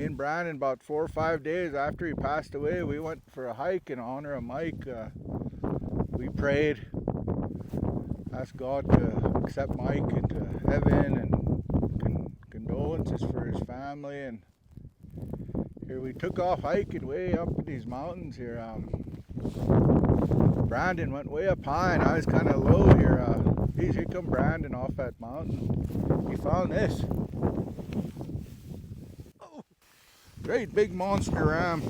and Brandon, about 4 or 5 days after he passed away, we went for a hike in honor of Mike. We prayed, asked God to accept Mike into heaven, and condolences for his family. And here we took off hiking way up in these mountains here. Brandon went way up high and I was kind of low here. Here come Brandon off that mountain. He found this. Oh, great big monster ram.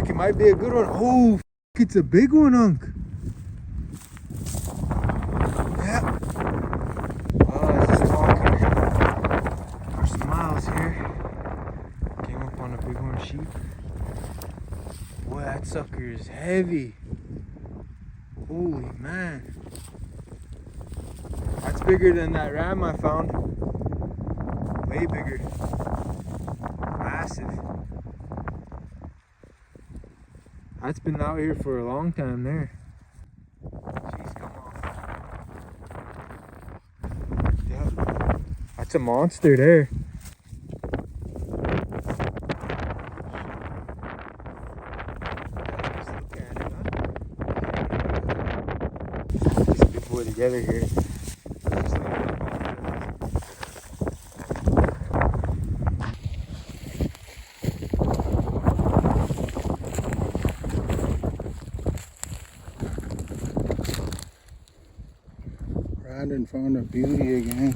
It might be a good one. Oh, it's a big one, Unc. Yeah. Oh, I was just walking for some miles here. Came up on a bighorn sheep. Boy, that sucker is heavy. Holy man. That's bigger than that ram I found. Way bigger. Massive. That's been out here for a long time there. Jeez, come on. Yep. That's a monster there. Just look at it, huh? Put this big boy together here. Brandon found a beauty again.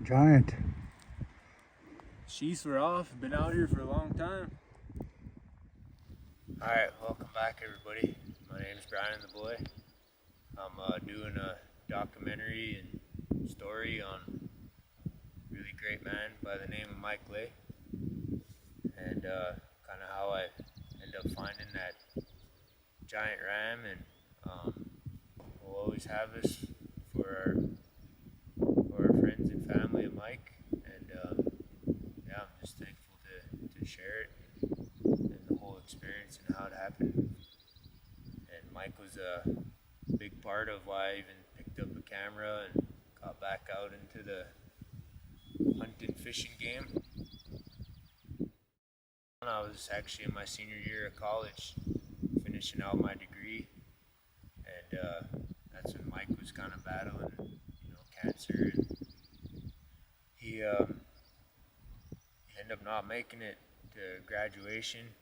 Giant. Sheets were off. Been out here for a long time. Alright, welcome back everybody. My name is Brian the Boy. I'm doing a documentary and story on a really great man by the name of Mike Ley. And kind of how I end up finding that giant ram, and we'll always have this for our friends and family of Mike. And yeah, I'm just thankful to share it and the whole experience and how it happened. And Mike was a big part of why I even picked up a camera and got back out into the hunting fishing game. I was actually in my senior year of college, finishing out my degree, and that's when Mike was kind of battling, cancer, and he ended up not making it to graduation,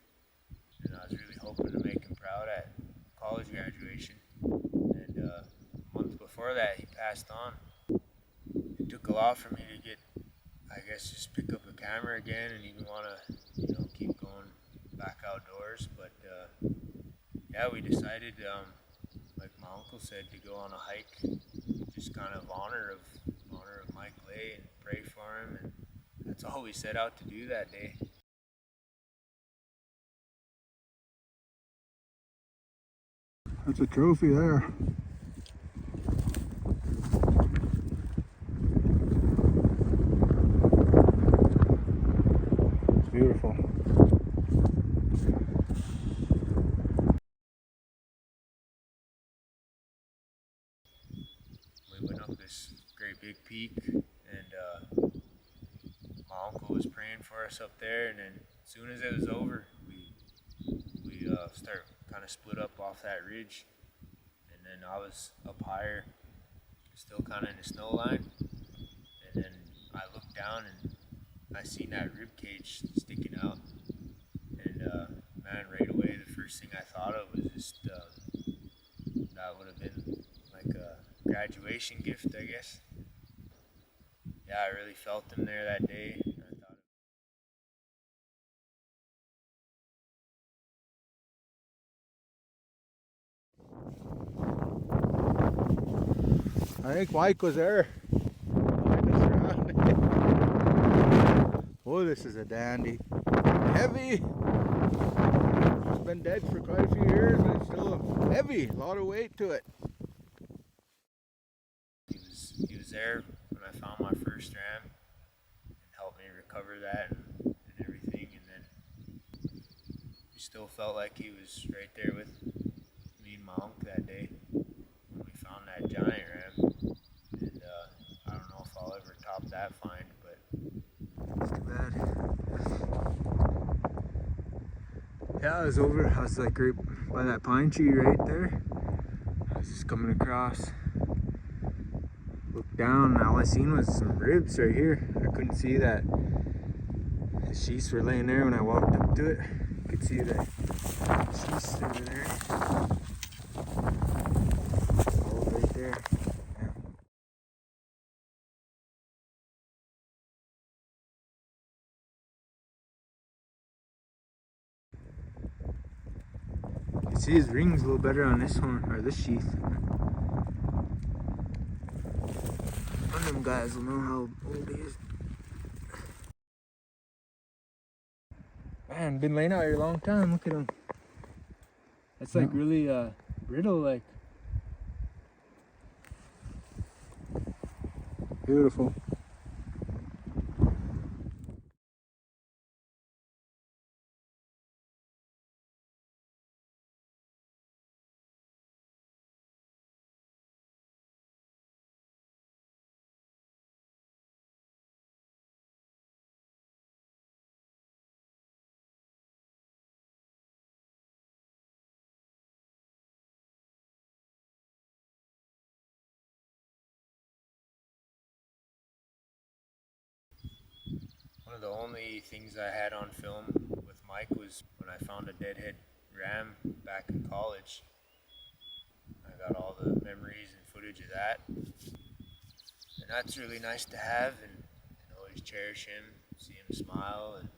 and I was really hoping to make him proud at college graduation. And a month before that, he passed on. It took a lot for me to get, I guess, just pick up a camera again and even want to, keep going back outdoors. But yeah, we decided, like my uncle said, to go on a hike, just kind of honor of Mike Ley, and pray for him, and that's all we set out to do that day. That's a trophy there. It's beautiful. We went up this great big peak, and my uncle was praying for us up there, and then as soon as it was over, we start kind of split up off that ridge, and then I was up higher, still kind of in the snow line, and then I looked down and I seen that rib cage sticking out, and man, right away the first thing I thought of was just that would have been like a graduation gift, I guess. Yeah, I really felt him there that day. I think Mike was there. Oh, this is a dandy. Heavy. He's been dead for quite a few years, but it's still heavy. A lot of weight to it. He was there when I found my first ram and helped me recover that and everything. And then we still felt like he was right there with me and my uncle that day when we found that giant ram. And I don't know if I'll ever top that find, but It's too bad. Yeah, I was like right by that pine tree right there. I was just coming across. Looked down, and all I seen was some ribs right here. I couldn't see that the sheaths were laying there when I walked up to it. You could see the sheaths over there. All right there. Yeah. You can see his rings a little better on this one, or this sheath. One of them guys will know how old he is. Man, been laying out here a long time. Look at him. That's like really brittle, like. Beautiful. one of the only things I had on film with Mike was when I found a deadhead ram back in college. I got all the memories and footage of that. And that's really nice to have, and always cherish him, see him smile, and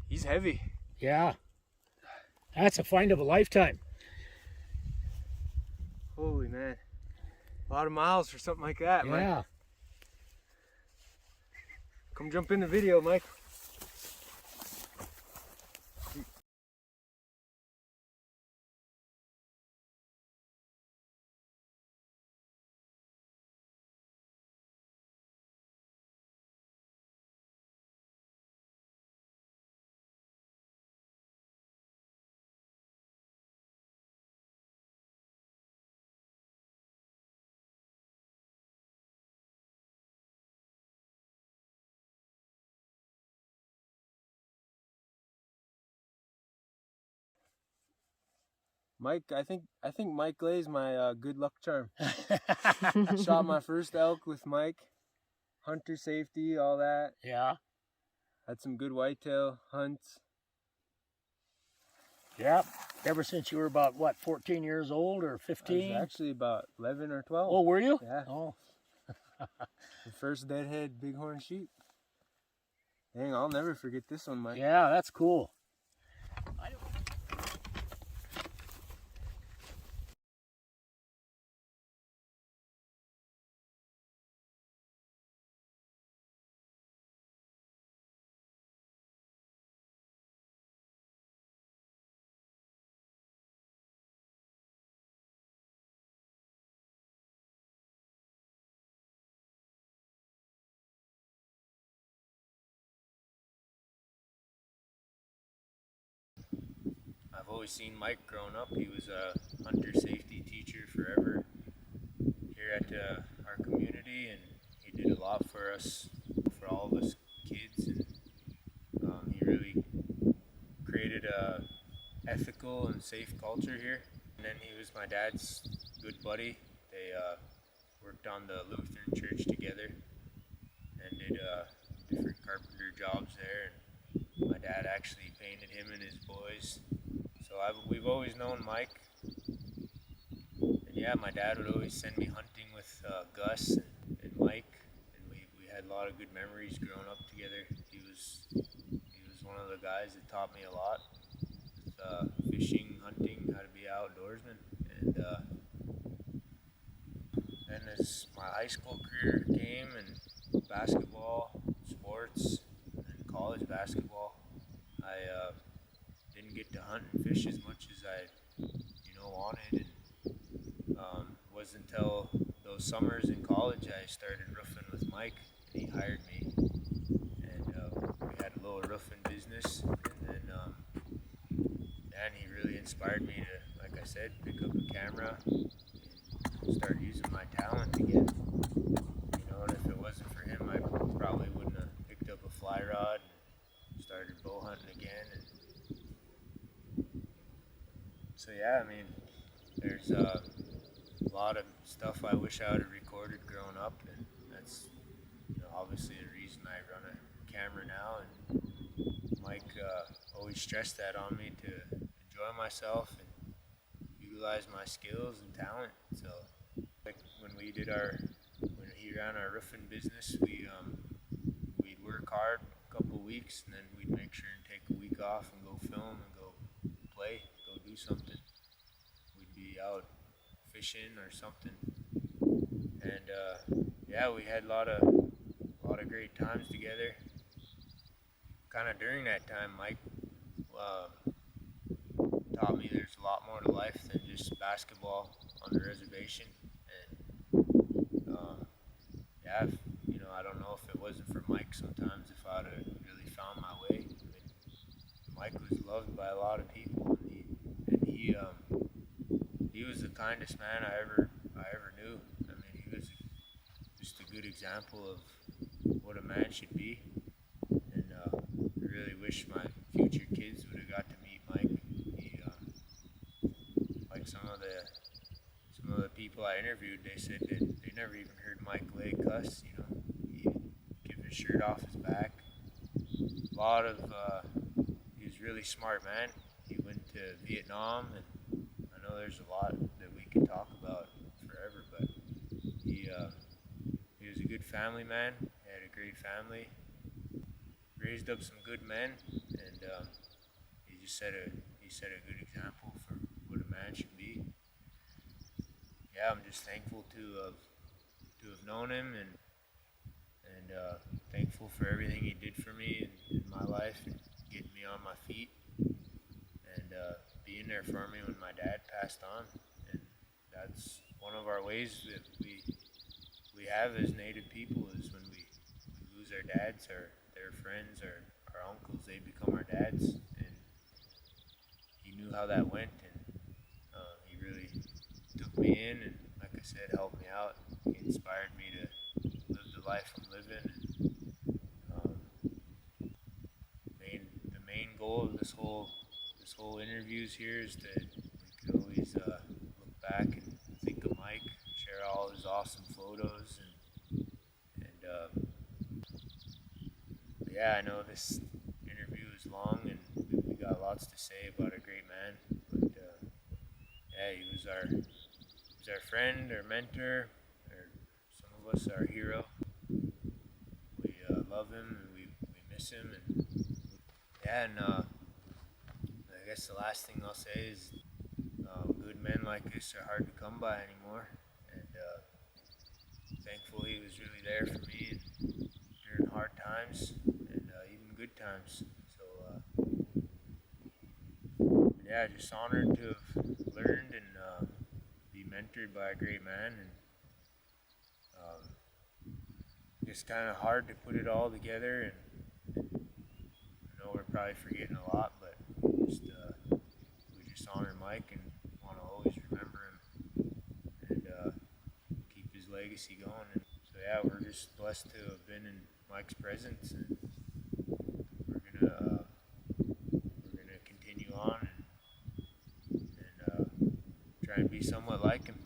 He's heavy. Yeah. That's a find of a lifetime. Holy man. A lot of miles for something like that, Mike. Yeah. Come jump in the video, Mike. Mike, I think Mike Ley's my good luck charm. Shot my first elk with Mike. Hunter safety, all that. Yeah. Had some good whitetail hunts. Yeah. Ever since you were about, what, 14 years old or 15? I was actually about 11 or 12. Oh, were you? Yeah. Oh. The first deadhead bighorn sheep. Dang, I'll never forget this one, Mike. Yeah, that's cool. I've always seen Mike growing up. He was a hunter safety teacher forever here at our community, and he did a lot for us, for all of us kids, and created a ethical and safe culture here. And then he was my dad's good buddy. They worked on the Lutheran church together and did different carpenter jobs there. And my dad actually painted him and his boys. So we've always known Mike. And yeah, my dad would always send me hunting with Gus and Mike, and we had a lot of good memories growing up together. He was one of the guys that taught me a lot with fishing, hunting, how to be an outdoorsman. And then as my high school career came and basketball, sports, and college basketball, I didn't get to hunt and fish as much as I wanted. And wasn't until those summers in college I started roofing with Mike, and he hired me. And we had a little roofing business, and then he really inspired me to, like I said, pick up a camera and start using my talent again. And if it wasn't for him, I probably wouldn't have picked up a fly rod and started bow hunting again. And so yeah, there's a lot of stuff I wish I would have recorded growing up, and that's obviously the reason I run a camera now. And Mike always stressed that on me to enjoy myself and utilize my skills and talent. So like when he ran our roofing business, we'd work hard a couple weeks, and then we'd make sure and take a week off and go film and go play, go do something. We'd be out fishing or something, and yeah, we had a lot of great times together. Kind of during that time, Mike taught me there's a lot more to life than just basketball on the reservation. And yeah, I don't know if it wasn't for Mike sometimes if I'd have really found my way. Mike was loved by a lot of people, and he was the kindest man I ever knew. He was just a good example of what a man should be. And I really wish my future kids would have got to meet Mike. He, like some of the people I interviewed, they said that they never even heard Mike Ley cuss. He'd give his shirt off his back. He was a really smart man. He went to Vietnam, and I know there's a lot that we could talk about forever, but he was a good family man. He had a great family, raised up some good men, and he set a good example for what a man should be. Yeah, I'm just thankful to have known him, and thankful for everything he did for me in my life and getting me on my feet, and being there for me when my dad passed on. And that's one of our ways that we have as Native people, is when we lose our dads or their friends or our uncles, they become our dads. And he knew how that went, and he really took me in, and like I said, helped me out. He inspired me to live the life I'm living. And the main goal of this whole interviews here is that we could always look back and think of Mike, share all his awesome photos, and yeah, I know this interview is long, and we got lots to say about a great man, but yeah, he was our friend, our mentor, or some of us our hero. We love him, and we miss him, and yeah, and I guess the last thing I'll say is good men like this are hard to come by anymore, and thankful he was really there for me during hard times and even good times. So yeah, just honored to have learned and be mentored by a great man, and just kind of hard to put it all together. And I know we're probably forgetting a lot, but we just honor Mike and want to always remember him and keep his legacy going. And so yeah, we're just blessed to have been in Mike's presence, and we're gonna try and be somewhat like him.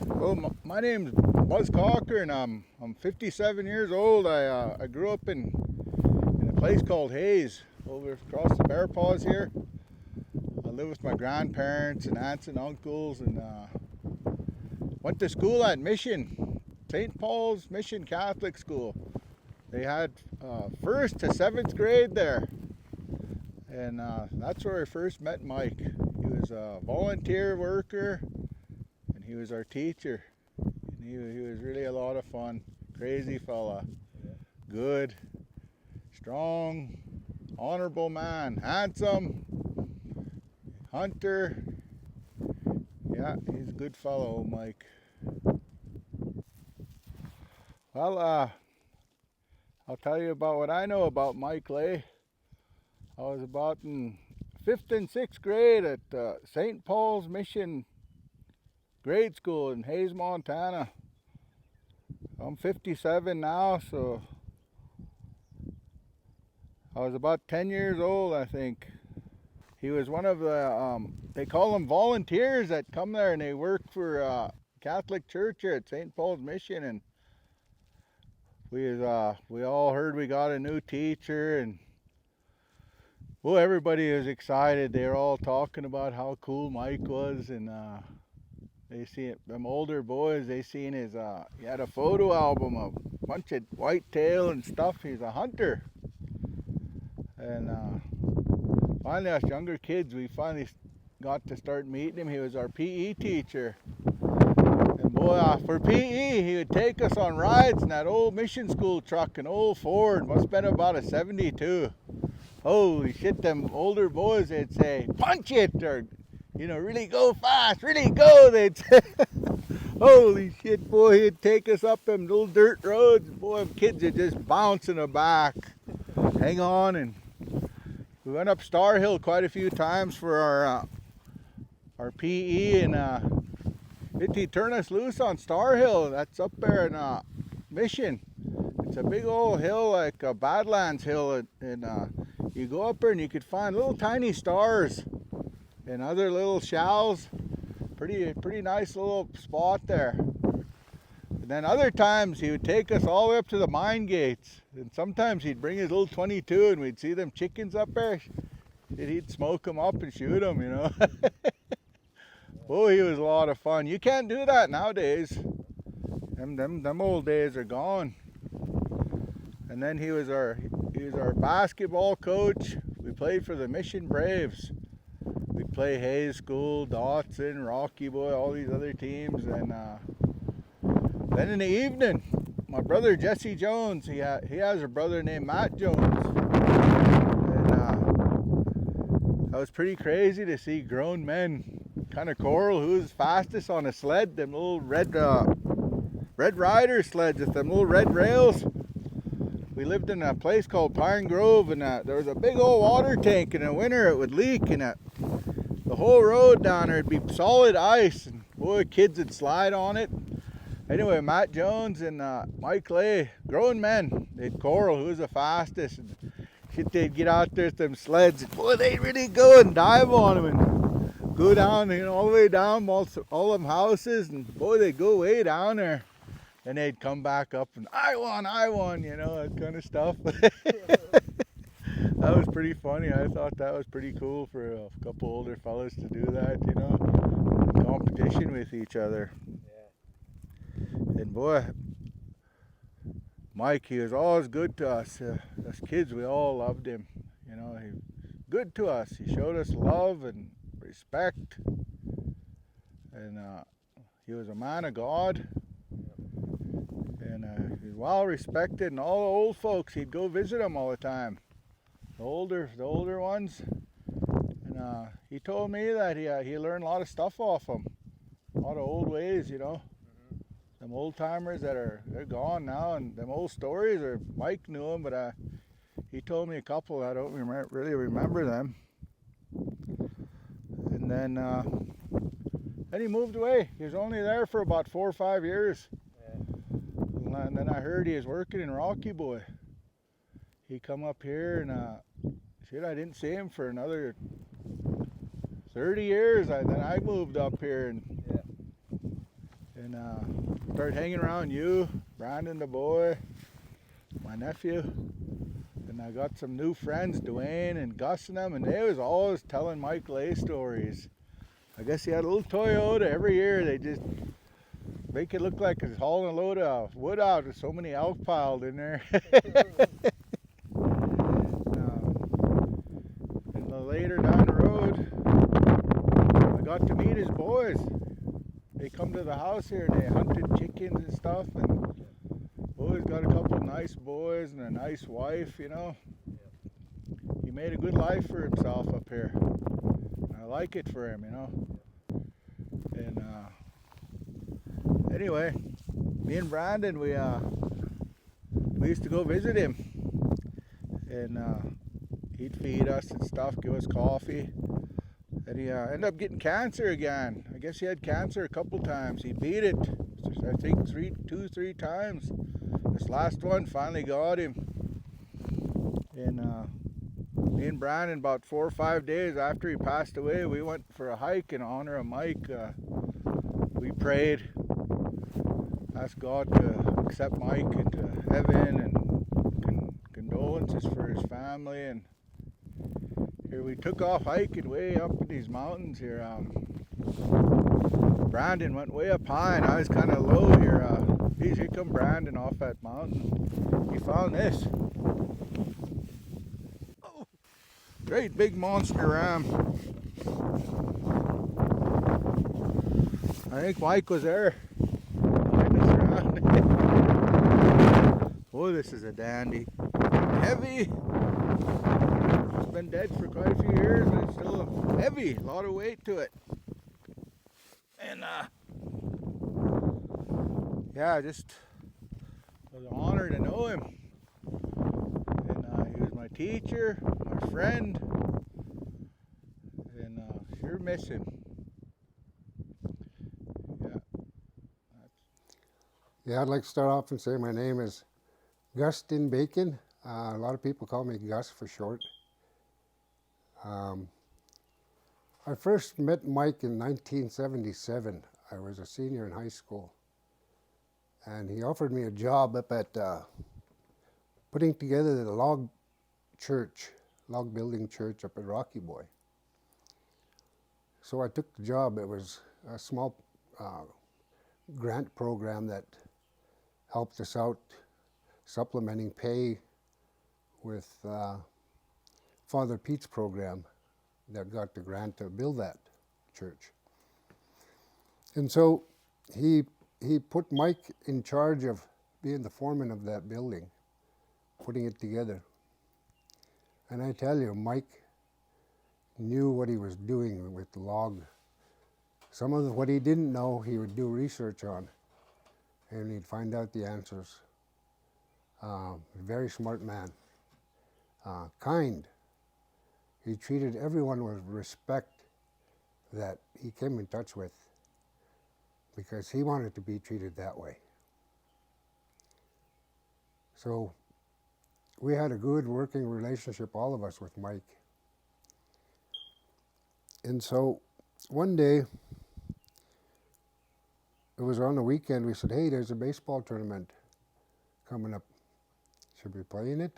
Well, my name's Buzz Cocker, and I'm 57 years old. I grew up in a place called Hayes, over across the Bear Paws here. I live with my grandparents and aunts and uncles, and went to school at Mission, St. Paul's Mission Catholic School. They had 1st to 7th grade there, and that's where I first met Mike. He was a volunteer worker, and he was our teacher. And he was really a lot of fun. Crazy fella, good, strong, honorable man, handsome, hunter. Yeah, he's a good fellow, Mike. Well, I'll tell you about what I know about Mike Ley. I was about in 5th and 6th grade at St. Paul's Mission grade school in Hayes, Montana. I'm 57 now, so I was about 10 years old, I think. He was one of the, they call them volunteers that come there, and they work for Catholic Church here at St. Paul's Mission. And we all heard we got a new teacher, and well, everybody was excited. They were all talking about how cool Mike was, and they see it, them older boys, they seen his, he had a photo album of a bunch of whitetail and stuff. He's a hunter. And finally, us younger kids, we finally got to start meeting him. He was our PE teacher. And boy, for PE, he would take us on rides in that old mission school truck, an old Ford, must have been about a 72. Holy shit, them older boys, they'd say, punch it, or, you know, really go fast, really go, they'd say. Holy shit, boy, he'd take us up them little dirt roads. Boy, them kids would just bounce in the back. Hang on, and we went up Star Hill quite a few times for our PE, and he'd turn us loose on Star Hill. That's up there in Mission. It's a big old hill, like a Badlands hill, and you go up there and you could find little tiny stars and other little shells. Pretty nice little spot there. And then other times he would take us all the way up to the mine gates, and sometimes he'd bring his little 22 and we'd see them chickens up there. He'd smoke them up and shoot them, you know. Oh, he was a lot of fun. You can't do that nowadays. Them old days are gone. And then he was our basketball coach. We played for the Mission Braves. We'd play Hayes School, Dotson, Rocky Boy, all these other teams. And then in the evening, my brother Jesse Jones, he has a brother named Matt Jones. And that was pretty crazy to see grown men kind of quarrel who's fastest on a sled, them little red rider sleds with them little red rails. We lived in a place called Pine Grove, and there was a big old water tank. In the winter it would leak, and the whole road down there would be solid ice, and boy, kids would slide on it. Anyway, Matt Jones and Mike Ley, grown men, they'd quarrel who was the fastest. And shit, they'd get out there with them sleds, and boy, they'd really go and dive on them and go down, you know, all the way down all them houses, and boy, they'd go way down there. And they'd come back up and I won, you know, that kind of stuff. That was pretty funny. I thought that was pretty cool for a couple older fellas to do that, you know, in competition with each other. Yeah. And boy, Mike, he was always good to us. Us kids, we all loved him. You know, he was good to us. He showed us love and respect. And he was a man of God. And he's well respected, and all the old folks, he'd go visit them all the time, the older ones. And he told me that he learned a lot of stuff off them, a lot of old ways, you know. Them old timers they're gone now, and them old stories, or Mike knew them, but he told me a couple. I don't really remember them. And then he moved away. He was only there for about 4 or 5 years. And then I heard he was working in Rocky Boy. He come up here, and shit, I didn't see him for another 30 years. Then I moved up here and started hanging around you, Brandon the boy, my nephew, and I got some new friends, Dwayne and Gus and them, and they was always telling Mike Ley stories. I guess he had a little Toyota every year. They just make it look like he's hauling a load of wood out. There's so many elk piled in there. And later down the road, I got to meet his boys. They come to the house here and they hunted chickens and stuff, and boys got a couple of nice boys and a nice wife, you know. He made a good life for himself up here. I like it for him, you know. And anyway, me and Brandon, we used to go visit him, and he'd feed us and stuff, give us coffee. And he ended up getting cancer again. I guess he had cancer a couple times. He beat it, I think two, three times. This last one finally got him. And me and Brandon, about 4 or 5 days after he passed away, we went for a hike in honor of Mike. We prayed, asked God to accept Mike into heaven, and condolences for his family. And here we took off hiking way up in these mountains here. Brandon went way up high and I was kind of low here. Geez, here come Brandon off that mountain. He found this. Oh, great big monster ram. I think Mike was there. Oh, this is a dandy. Heavy. It's been dead for quite a few years, but it's still heavy. A lot of weight to it. And yeah, just was an honor to know him. And he was my teacher, my friend, and sure miss him. Yeah, I'd like to start off and say my name is Gus Bacon. A lot of people call me Gus for short. I first met Mike in 1977. I was a senior in high school. And he offered me a job up at putting together the log building church up at Rocky Boy. So I took the job. It was a small grant program that helped us out, supplementing pay with Father Pete's program that got the grant to build that church. And so he put Mike in charge of being the foreman of that building, putting it together. And I tell you, Mike knew what he was doing with the log. Some of what he didn't know, he would do research on, and he'd find out the answers. Very smart man. Kind. He treated everyone with respect that he came in touch with, because he wanted to be treated that way. So we had a good working relationship, all of us, with Mike. And so one day, it was on the weekend, we said, hey, there's a baseball tournament coming up. Should we play in it?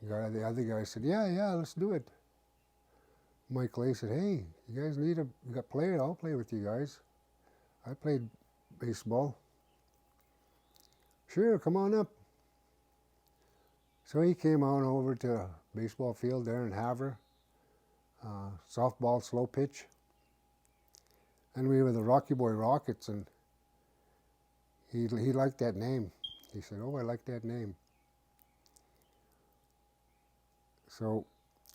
The other guy said, yeah, let's do it. Mike Ley said, hey, you guys you got play it? I'll play with you guys. I played baseball. Sure, come on up. So he came on over to a baseball field there in Havre, softball slow pitch. And we were the Rocky Boy Rockets, and he liked that name. He said, oh, I like that name. So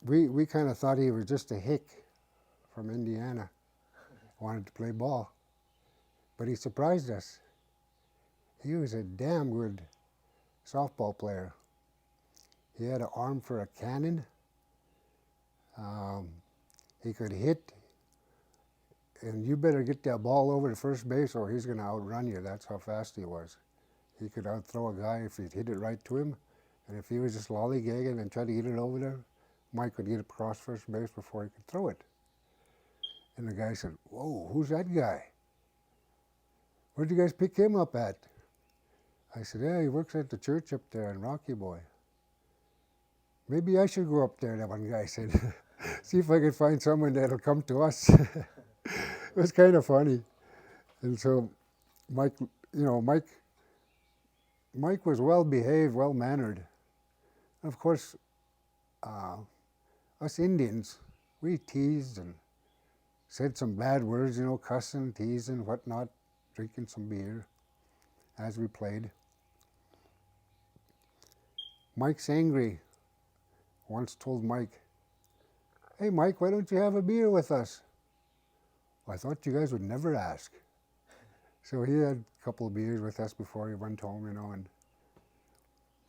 we kind of thought he was just a hick from Indiana, wanted to play ball. But he surprised us. He was a damn good softball player. He had an arm for a cannon. He could hit, and you better get that ball over to first base or he's going to outrun you. That's how fast he was. He could outthrow a guy if he'd hit it right to him, And if he was just lollygagging and trying to get it over there, Mike would get it across first base before he could throw it. And the guy said, "Whoa, who's that guy? Where'd you guys pick him up at?" I said, "Yeah, he works at the church up there in Rocky Boy." "Maybe I should go up there," that one guy said. "See if I can find someone that'll come to us." It was kind of funny. And so Mike, Mike was well behaved, well mannered. Of course, us Indians, we teased and said some bad words, cussing, teasing, whatnot, drinking some beer as we played. Mike Sangre once told Mike, "Hey Mike, why don't you have a beer with us?" "Well, I thought you guys would never ask." So he had a couple of beers with us before he went home, and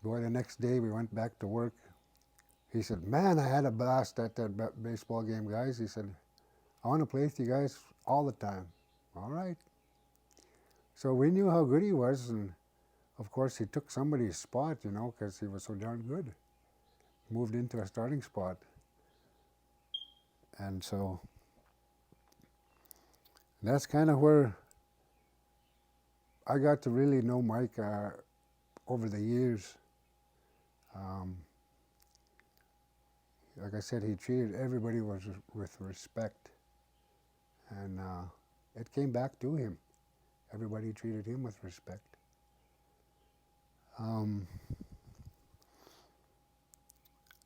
boy, the next day we went back to work. He said, "Man, I had a blast at that baseball game, guys." He said, "I want to play with you guys all the time." All right. So we knew how good he was, and of course he took somebody's spot, because he was so darn good. Moved into a starting spot. And so that's kind of where I got to really know Mike over the years. Like I said, he treated everybody with respect. And it came back to him. Everybody treated him with respect.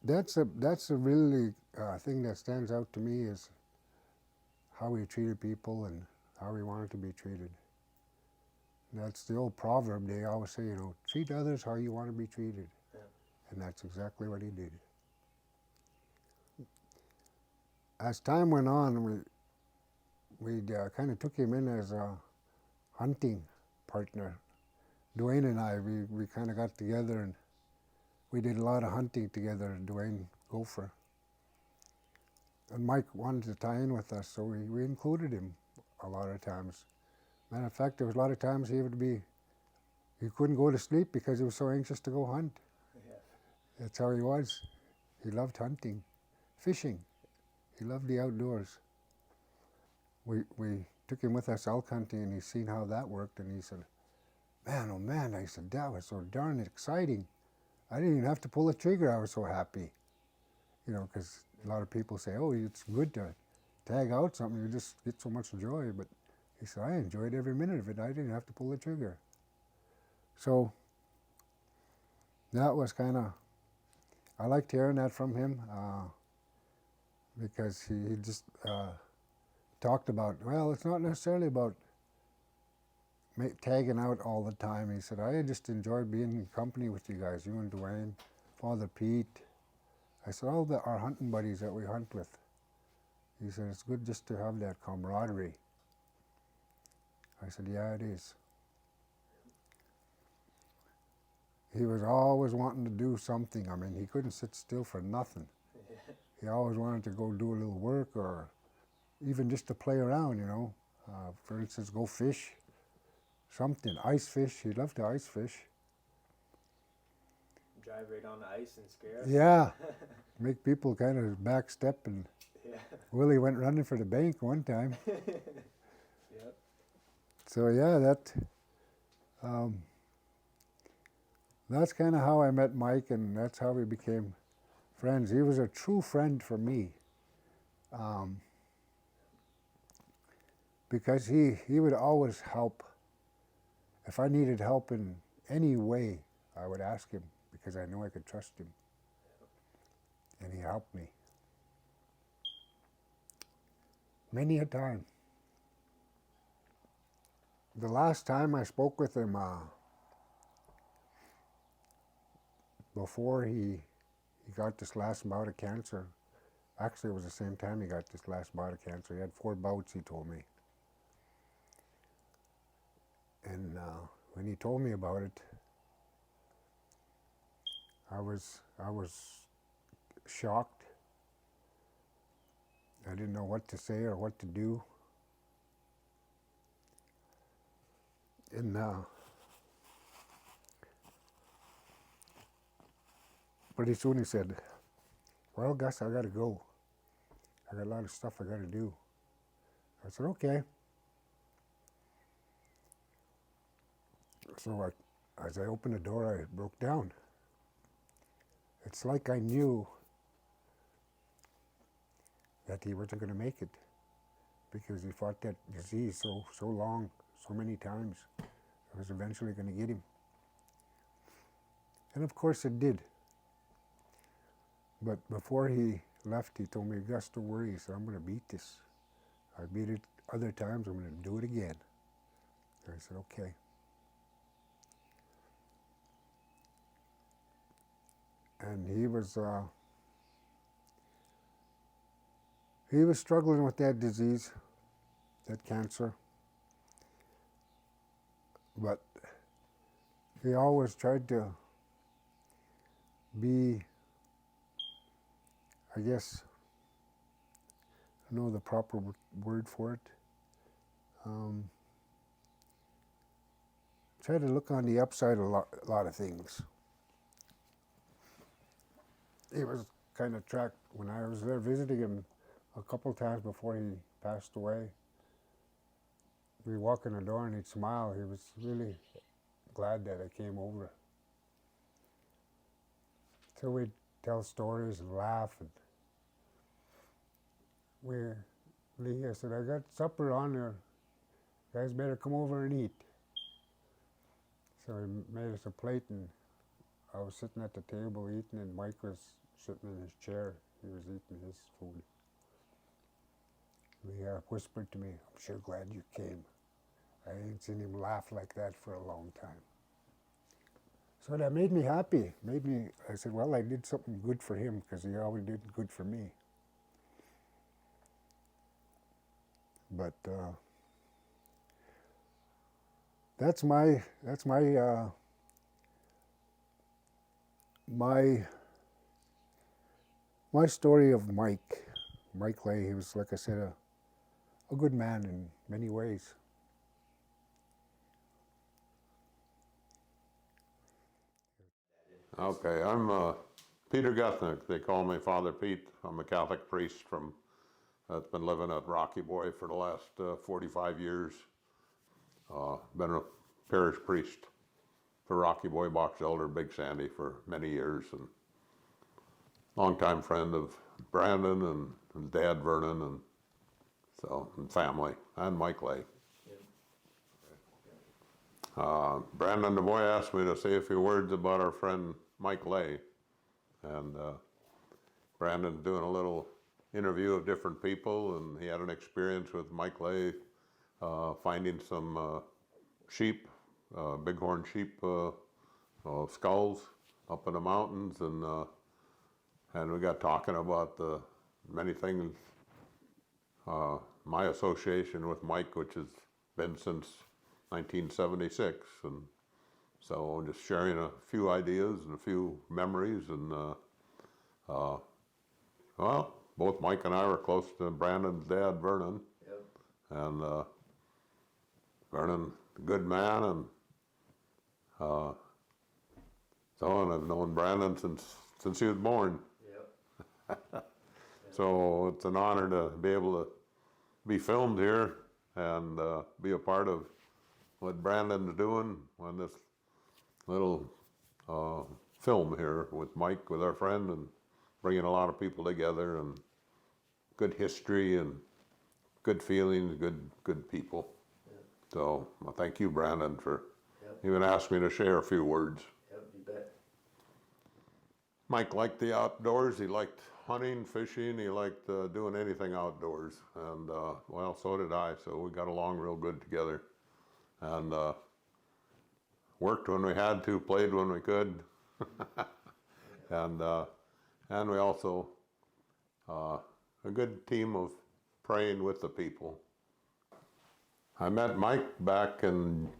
That's a really thing that stands out to me, is how he treated people and how he wanted to be treated. That's the old proverb they always say, treat others how you want to be treated. Yeah. And that's exactly what he did. As time went on, we kind of took him in as a hunting partner. Dwayne and I, we kind of got together and we did a lot of hunting together, Dwayne Gopher. And Mike wanted to tie in with us, so we included him a lot of times. Matter of fact, there was a lot of times he couldn't go to sleep because he was so anxious to go hunt. Yeah. That's how he was. He loved hunting, fishing. He loved the outdoors. We took him with us elk hunting, and he seen how that worked, and he said, "Man, oh man," I said, "that was so darn exciting. I didn't even have to pull the trigger. I was so happy." Because a lot of people say, "Oh, it's good to tag out something. You just get so much joy." But he said, "I enjoyed every minute of it. I didn't have to pull the trigger." So that was I liked hearing that from him, because he just talked about, well, it's not necessarily about tagging out all the time. He said, "I just enjoyed being in company with you guys, you and Dwayne, Father Pete." I said, "All our hunting buddies that we hunt with." He said, "It's good just to have that camaraderie." I said, "Yeah, it is." He was always wanting to do something. I mean, he couldn't sit still for nothing. He always wanted to go do a little work, or even just to play around, for instance, go fish, something, ice fish. He loved to ice fish. Drive right on the ice and scare us. Yeah, make people kind of backstep, and yeah. Willie went running for the bank one time. Yep. So yeah, that's kind of how I met Mike, and that's how we became friends. He was a true friend for me, because he would always help. If I needed help in any way, I would ask him, because I knew I could trust him. And he helped me many a time. The last time I spoke with him, before he got this last bout of cancer, actually it was the same time he got this last bout of cancer. He had 4 bouts, he told me. And when he told me about it, I was shocked. I didn't know what to say or what to do. And Pretty soon he said, well, Gus, I got to go. I got a lot of stuff I got to do. I said, okay. So as I opened the door, I broke down. It's like I knew that he wasn't going to make it because he fought that disease so long, so many times. It was eventually going to get him. And of course it did. But before he left, he told me, Gus, don't worry. He said, I'm going to beat this. I beat it other times. I'm going to do it again. And I said, okay. And he was struggling with that disease, that cancer. But he always tried to be, I guess, I don't know the proper word for it. Try to look on the upside of a lot of things. He was kind of tracked when I was there visiting him a couple times before he passed away. We'd walk in the door and he'd smile. He was really glad that I came over. So we'd tell stories and laugh. And Lee, I said, I got supper on there. You guys better come over and eat. So he made us a plate, and I was sitting at the table eating, and Mike was sitting in his chair. He was eating his food. He whispered to me, I'm sure glad you came. I ain't seen him laugh like that for a long time. So that made me happy. I said, well, I did something good for him because he always did good for me. But that's my story of Mike Ley. He was, like I said, a good man in many ways. Okay, I'm Peter Guthnick. They call me Father Pete. I'm a Catholic priest that's been living at Rocky Boy for the last 45 years. Been a parish priest for Rocky Boy, Box Elder, Big Sandy for many years, and longtime friend of Brandon and his dad Vernon, and family, and Mike Ley. Brandon the boy asked me to say a few words about our friend Mike Ley, and Brandon's doing a little interview of different people, and he had an experience with Mike Ley finding some sheep, Bighorn sheep skulls up in the mountains, and we got talking about the many things. My association with Mike, which has been since 1976, and so just sharing a few ideas and a few memories, and well, both Mike and I were close to Brandon's dad, Vernon. Yep. And Vernon, a good man, and so and I've known Brandon since he was born. Yep. So it's an honor to be able to be filmed here and be a part of what Brandon's doing on this little film here with Mike, with our friend, and bringing a lot of people together, and good history and good feelings, good people. Yep. So well, thank you, Brandon, for Yep. even asking me to share a few words. Yep, you bet. Mike liked the outdoors. He liked hunting, fishing. He liked doing anything outdoors. And well, so did I. So we got along real good together. And worked when we had to, played when we could. And we also, a good team of praying with the people. I met Mike back in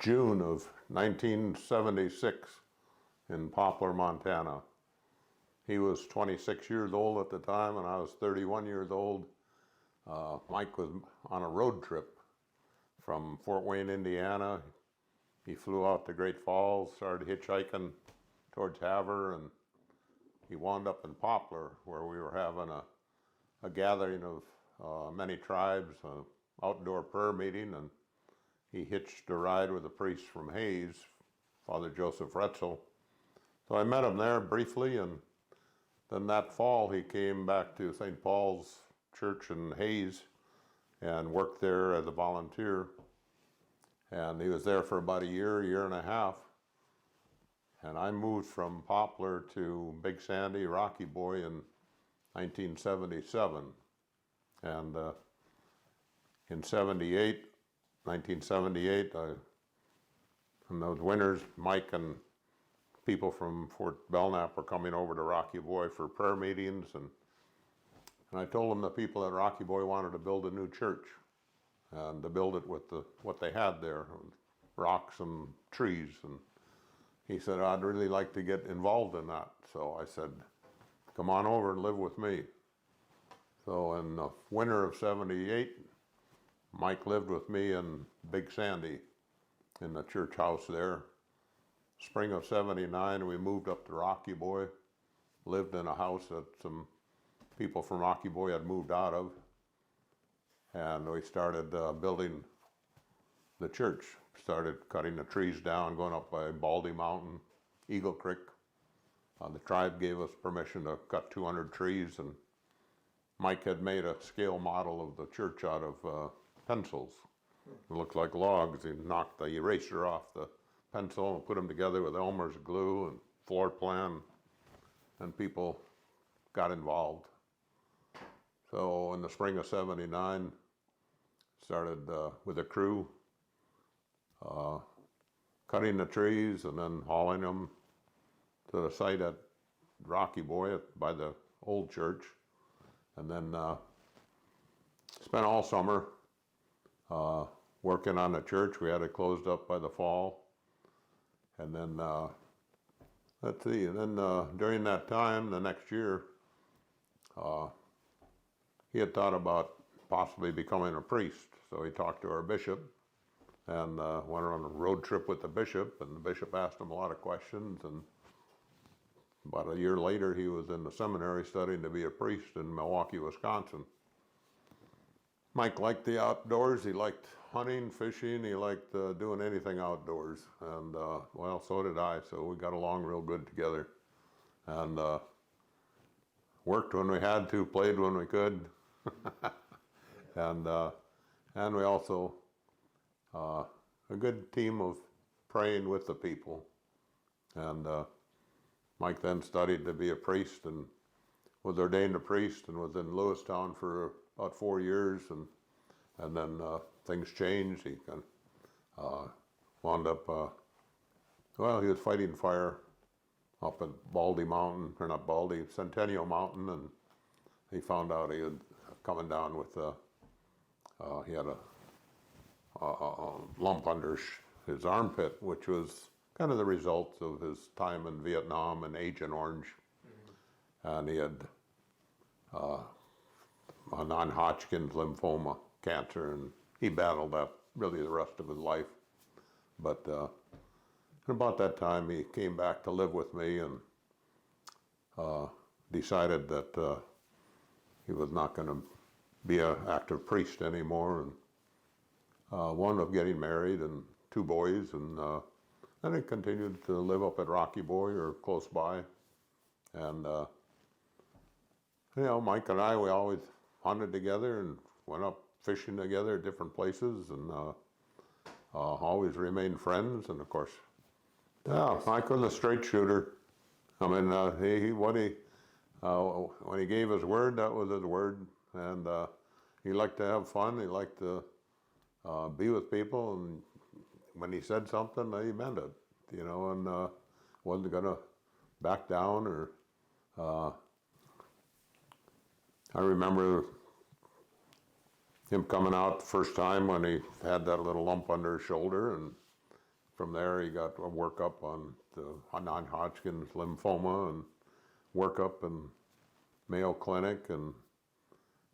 June of 1976 in Poplar, Montana. He was 26 years old at the time, and I was 31 years old. Mike was on a road trip from Fort Wayne, Indiana. He flew out to Great Falls, started hitchhiking towards Havre, and he wound up in Poplar, where we were having a gathering of many tribes, an outdoor prayer meeting, and he hitched a ride with a priest from Hayes, Father Joseph Retzel. So I met him there briefly, and then that fall he came back to St. Paul's Church in Hayes and worked there as a volunteer. And he was there for about a year and a half. And I moved from Poplar to Big Sandy, Rocky Boy in 1977. And in 1978, in those winters, Mike and people from Fort Belknap were coming over to Rocky Boy for prayer meetings, and I told them the people at Rocky Boy wanted to build a new church, and to build it with what they had there, rocks and trees. And he said, I'd really like to get involved in that. So I said, come on over and live with me. So in the winter of '78, Mike lived with me in Big Sandy in the church house there. Spring of '79, we moved up to Rocky Boy, lived in a house that some people from Rocky Boy had moved out of, and we started building the church. Started cutting the trees down, going up by Baldy Mountain, Eagle Creek. The tribe gave us permission to cut 200 trees, and Mike had made a scale model of the church out of pencils. It looked like logs. He knocked the eraser off the pencil and put them together with Elmer's glue and floor plan, and people got involved. So in the spring of '79, started with a crew, cutting the trees and then hauling them to the site at Rocky Boy by the old church, and then spent all summer working on the church. We had it closed up by the fall. And then, let's see, and then during that time, the next year, he had thought about possibly becoming a priest. So he talked to our bishop and went on a road trip with the bishop, and the bishop asked him a lot of questions. And about a year later, he was in the seminary studying to be a priest in Milwaukee, Wisconsin. Mike liked the outdoors. He liked hunting, fishing. He liked doing anything outdoors. And well, so did I. So we got along real good together, and worked when we had to, played when we could. And we also a good team of praying with the people. And Mike then studied to be a priest and was ordained a priest, and was in Lewistown for about 4 years, and then things changed. He kind of wound up, well, he was fighting fire up at Baldy Mountain, or not Baldy, Centennial Mountain, and he found out he had coming down with, he had a lump under his armpit, which was kind of the result of his time in Vietnam and Agent Orange. And he had a non-Hodgkin's lymphoma cancer, and he battled that really the rest of his life. But about that time, he came back to live with me, and decided that he was not going to be an active priest anymore, and wound up getting married and 2 boys, and then he continued to live up at Rocky Boy or close by. And you know, Mike and I, we always hunted together and went up fishing together at different places, and always remained friends. And of course, yeah, Mike was a straight shooter. I mean, when he gave his word, that was his word. And he liked to have fun. He liked to be with people, and when he said something, he meant it, you know, and wasn't gonna back down. Or I remember him coming out the first time when he had that little lump under his shoulder, and from there he got a workup on the non-Hodgkin's lymphoma and workup in Mayo Clinic, and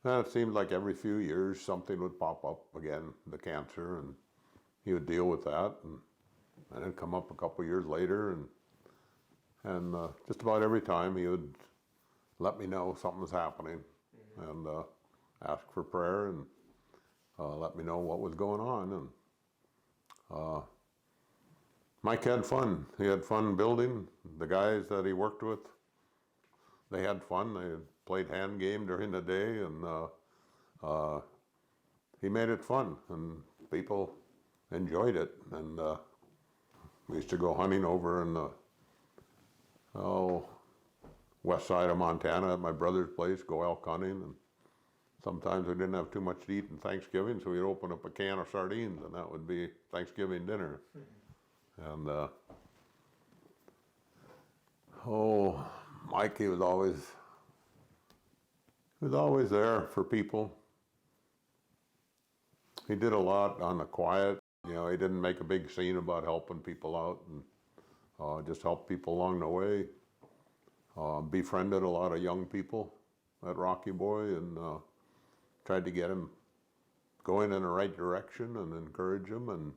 it seemed like every few years something would pop up again, the cancer, and he would deal with that, and it'd come up a couple years later, and And just about every time he would let me know something was happening, and ask for prayer, and let me know what was going on. And Mike had fun. He had fun building. The guys that he worked with, they had fun. They played hand game during the day, and he made it fun, and people enjoyed it. And we used to go hunting over in the west side of Montana at my brother's place, go elk hunting, and sometimes we didn't have too much to eat in Thanksgiving, so we'd open up a can of sardines, and that would be Thanksgiving dinner. And Mike, he was always there for people. He did a lot on the quiet. You know, he didn't make a big scene about helping people out, and just helped people along the way. Befriended a lot of young people at Rocky Boy, and tried to get him going in the right direction and encourage him. And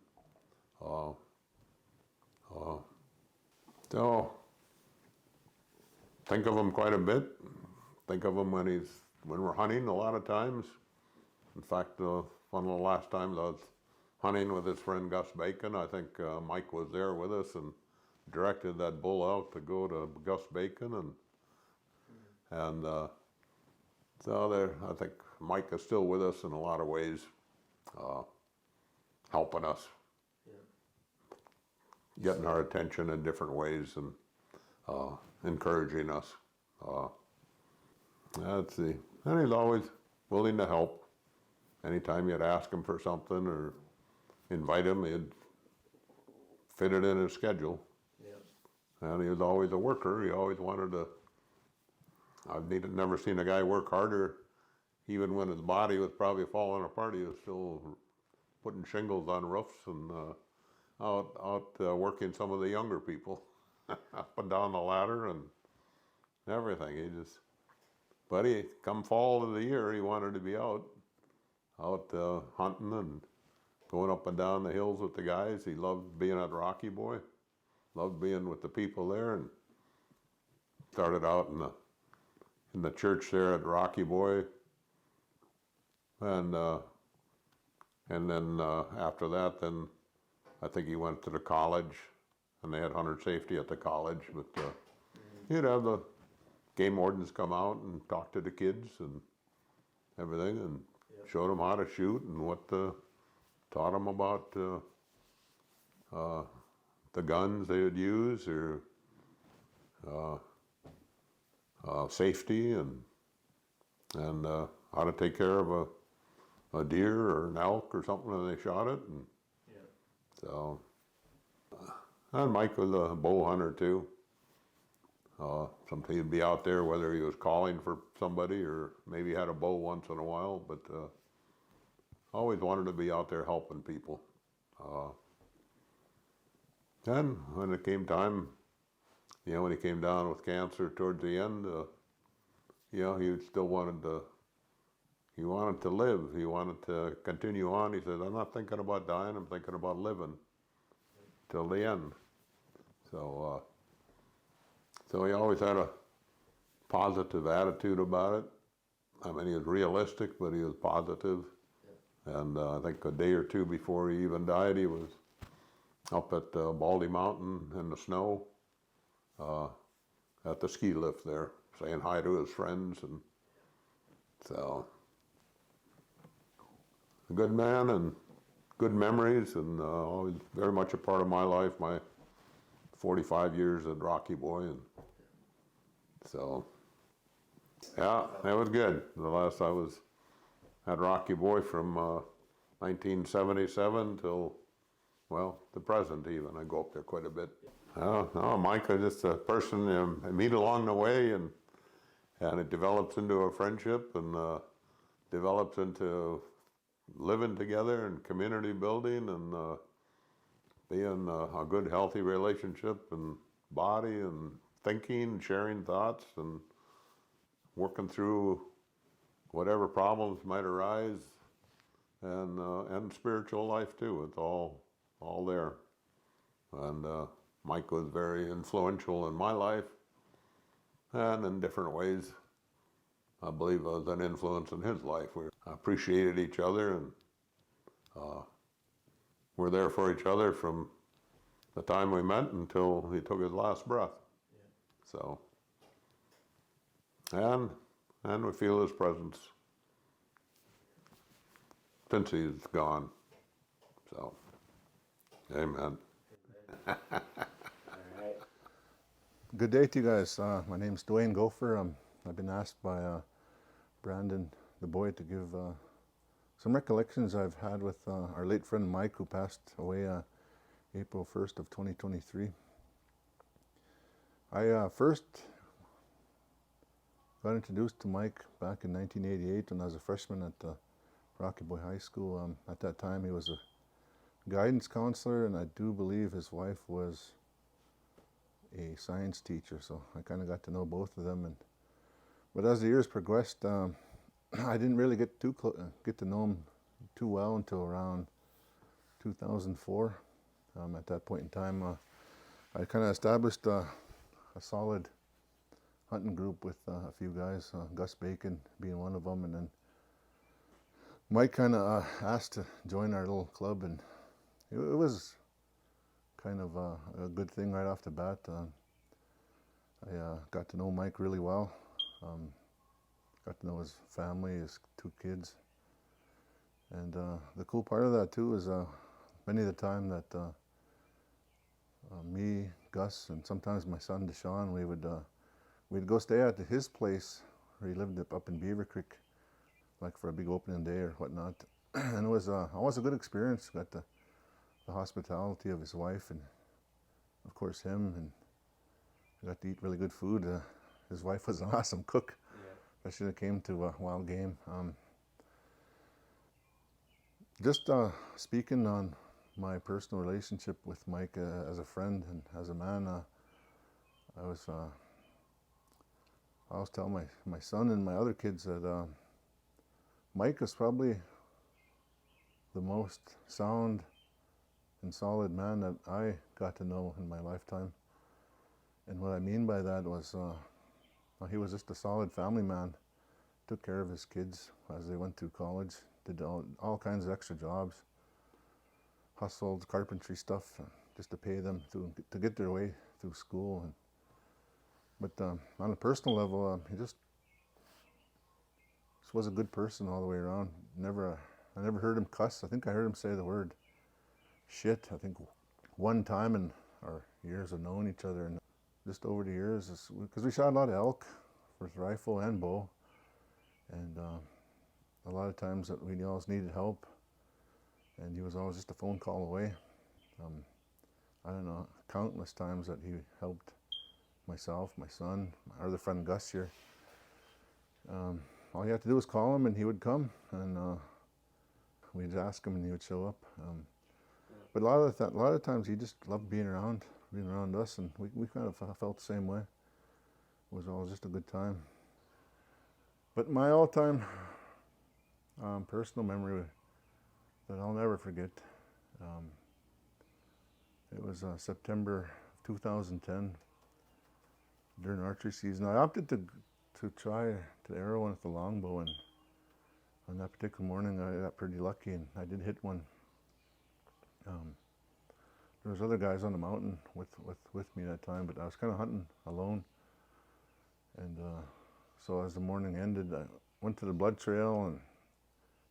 so think of him quite a bit. Think of him when we're hunting a lot of times. In fact, one of the last times I was hunting with his friend Gus Bacon, I think Mike was there with us and directed that bull out to go to Gus Bacon, and so there, I think Mike is still with us in a lot of ways, helping us, getting our attention in different ways, and encouraging us. And he's always willing to help. Anytime you'd ask him for something or invite him, he'd fit it in his schedule. And he was always a worker. He always wanted to. I've never seen a guy work harder, even when his body was probably falling apart. He was still putting shingles on roofs and out working some of the younger people up and down the ladder and everything. But come fall of the year, he wanted to be out hunting and going up and down the hills with the guys. He loved being at Rocky Boy. Loved being with the people there, and started out in the church there at Rocky Boy, and then after that, then I think he went to the college, and they had hunter safety at the college. But he'd have the game wardens come out and talk to the kids and everything, and showed them how to shoot and taught them about. The guns they would use, or safety, and how to take care of a deer or an elk or something when they shot it. And so, and Mike was a bow hunter too. Sometimes he'd be out there, whether he was calling for somebody or maybe had a bow once in a while, but always wanted to be out there helping people. And when it came time, when he came down with cancer towards the end, he still wanted to live. He wanted to continue on. He said, I'm not thinking about dying, I'm thinking about living till the end. So he always had a positive attitude about it. I mean, he was realistic, but he was positive. And I think a day or two before he even died, he was up at Baldy Mountain in the snow at the ski lift there, saying hi to his friends. And so, a good man and good memories, and always very much a part of my life, my 45 years at Rocky Boy. And so, yeah, that was good. The last I was at Rocky Boy from 1977 till, well, the present even. I go up there quite a bit. No, Mike is just a person I meet along the way, and it develops into a friendship, and develops into living together and community building, and being a good, healthy relationship, and body, and thinking, sharing thoughts, and working through whatever problems might arise, and spiritual life too. It's all there. And Mike was very influential in my life, and in different ways, I believe I was an influence in his life. We appreciated each other and were there for each other from the time we met until he took his last breath. So, and we feel his presence since he's gone. So, amen. All right. Good day to you guys. My name's Dwayne Gopher. I've been asked by Brandon, the boy, to give some recollections I've had with our late friend Mike, who passed away April 1st of 2023. I first got introduced to Mike back in 1988 when I was a freshman at Rocky Boy High School. At that time he was a guidance counselor, and I do believe his wife was a science teacher, so I kind of got to know both of them. But as the years progressed, I didn't really get to know him too well until around 2004. At that point in time, I kind of established a solid hunting group with a few guys, Gus Bacon being one of them, and then Mike kind of asked to join our little club, and it was kind of a good thing right off the bat. I got to know Mike really well. Got to know his family, his two kids. And the cool part of that too is many of the time that me, Gus, and sometimes my son Deshaun, we'd go stay at his place where he lived up in Beaver Creek, like for a big opening day or whatnot. And it was always a good experience. Got the hospitality of his wife and of course him, and I got to eat really good food. His wife was an awesome cook. I should have came to a wild game. Just speaking on my personal relationship with Mike as a friend and as a man, I always tell my son and my other kids that Mike is probably the most sound and solid man that I got to know in my lifetime. And what I mean by that was he was just a solid family man. Took care of his kids as they went through college, did all kinds of extra jobs, hustled carpentry stuff just to pay them to get their way through school. But on a personal level, he just was a good person all the way around. I never heard him cuss. I think I heard him say the word shit, I think one time in our years of knowing each other. And just over the years, because we shot a lot of elk with rifle and bow, and a lot of times that we always needed help, and he was always just a phone call away. I don't know, countless times that he helped myself, my son, my other friend Gus here. All you had to do was call him and he would come, and we'd ask him and he would show up. But a lot of times he just loved being around us, and we kind of felt the same way. It was always just a good time. But my all-time personal memory that I'll never forget, it was September 2010 during archery season. I opted to try to arrow one with the longbow, and on that particular morning I got pretty lucky and I did hit one. There was other guys on the mountain with me that time, but I was kind of hunting alone. And so as the morning ended, I went to the blood trail and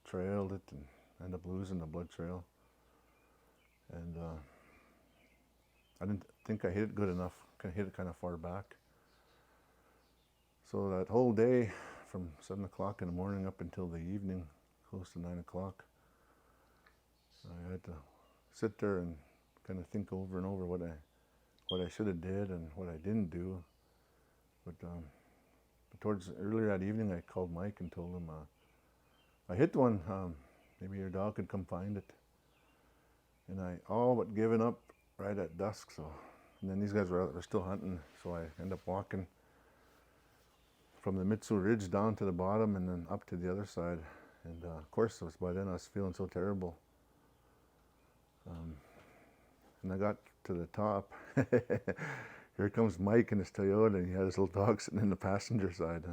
trailed it and ended up losing the blood trail. And I didn't think I hit it good enough. I hit it kind of far back. So that whole day, from 7 o'clock in the morning up until the evening, close to 9 o'clock, I had to sit there and kind of think over and over what I should have did and what I didn't do. But towards earlier that evening, I called Mike and told him I hit one. Maybe your dog could come find it. And I all but given up right at dusk. So, and then these guys were still hunting. So I ended up walking from the Mitsu Ridge down to the bottom and then up to the other side. And of course, by then I was feeling so terrible. And I got to the top. Here comes Mike in his Toyota, and he had his little dog sitting in the passenger side.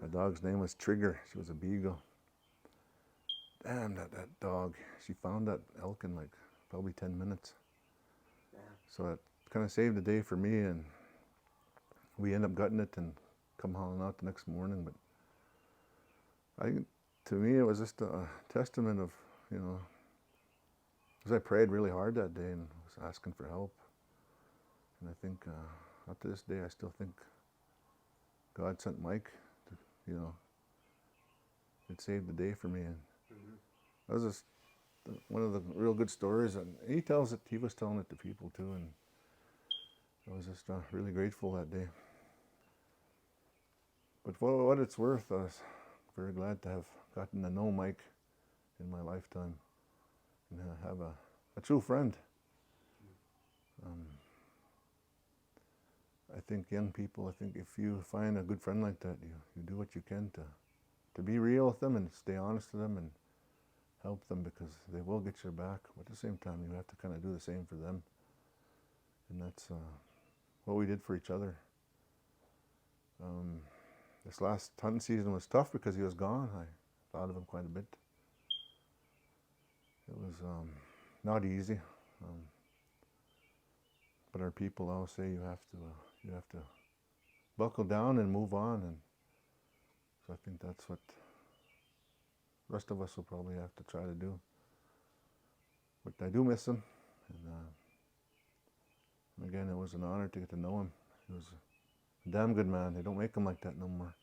The dog's name was Trigger. She was a beagle. Damn, that dog. She found that elk in like probably 10 minutes. Yeah. So it kind of saved the day for me, and we ended up gutting it and come hauling out the next morning. But to me, it was just a testament of, you know, because I prayed really hard that day and was asking for help. And I think, up to this day, I still think God sent Mike to, you know, it saved the day for me. And that was just one of the real good stories. And he was telling it to people too. And I was just really grateful that day. But for what it's worth, I was very glad to have gotten to know Mike in my lifetime and have a true friend. I think young people, if you find a good friend like that, you do what you can to be real with them and stay honest to them and help them, because they will get your back. But at the same time, you have to kind of do the same for them. And that's what we did for each other. This last hunting season was tough because he was gone. I thought of him quite a bit. It was not easy. But our people always say you have to buckle down and move on, and so I think that's what the rest of us will probably have to try to do. But I do miss him, and again, it was an honor to get to know him. He was a damn good man. They don't make them like that no more.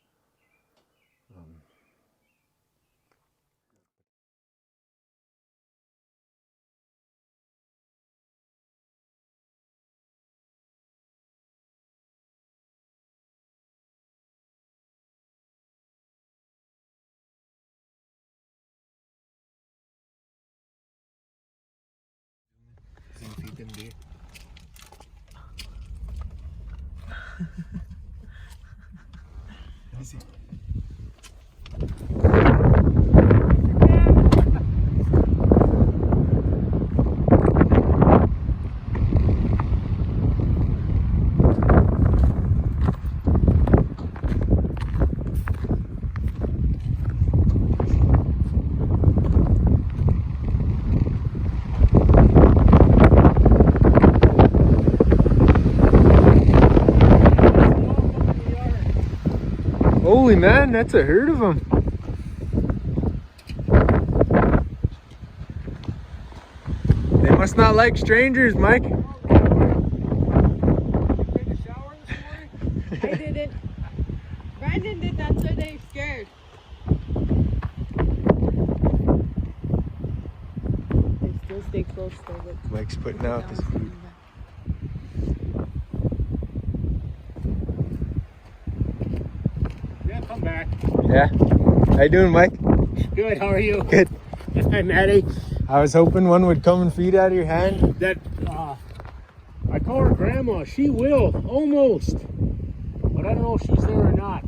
Holy man, that's a herd of them. They must not like strangers, Mike. I didn't. Brandon did that, so they're scared. They still stay close though. But Mike's putting out his food. Yeah, come back. Yeah. How you doing, Mike? Good, how are you? Good. Hi, Maddie. I was hoping one would come and feed out of your hand. That, I call her Grandma. She will, almost. But I don't know if she's there or not.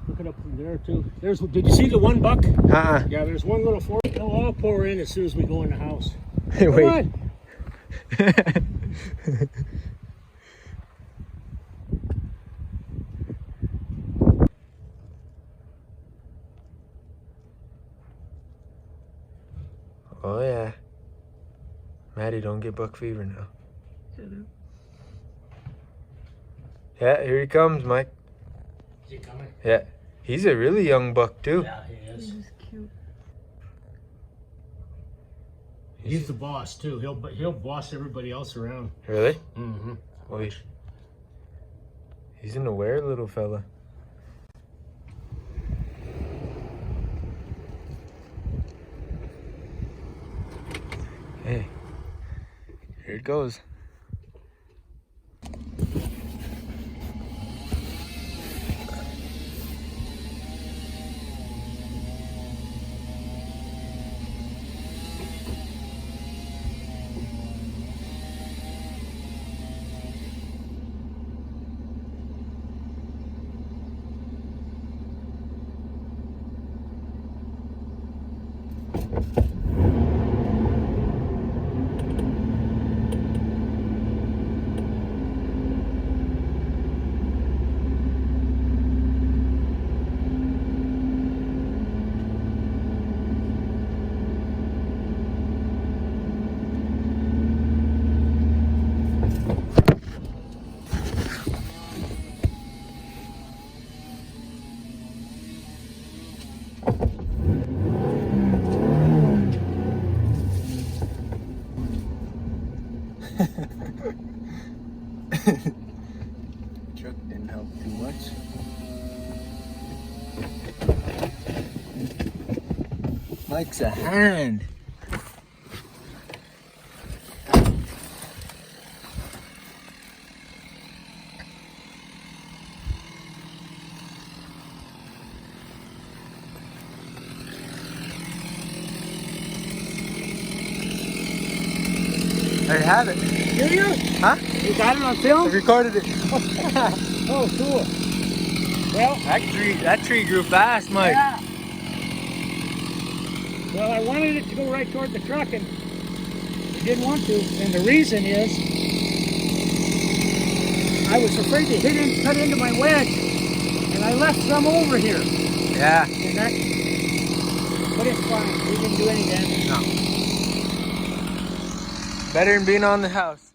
Look it up from there, too. Did you see the one buck? Uh-uh. Yeah, there's one little fork. I'll pour her in as soon as we go in the house. Hey, Come wait. on. Oh, yeah. Maddie, don't get buck fever now. Yeah, here he comes, Mike. Is he coming? Yeah. He's a really young buck, too. Yeah, he is. he's cute. He's the boss, too. He'll boss everybody else around. Really? Mm-hmm. Well, he's an aware little fella. Hey, here it goes. Mike's a hand. I have it. Do you? Huh? You got it on I film? recorded it. Oh, cool. Well, That tree grew fast, Mike. yeah. Well, I wanted it to go right toward the truck, and I didn't want to. And the reason is, I was afraid to cut into my wedge, and I left some over here. Yeah. And that, but it's fine. We didn't do any damage. No. Better than being on the house.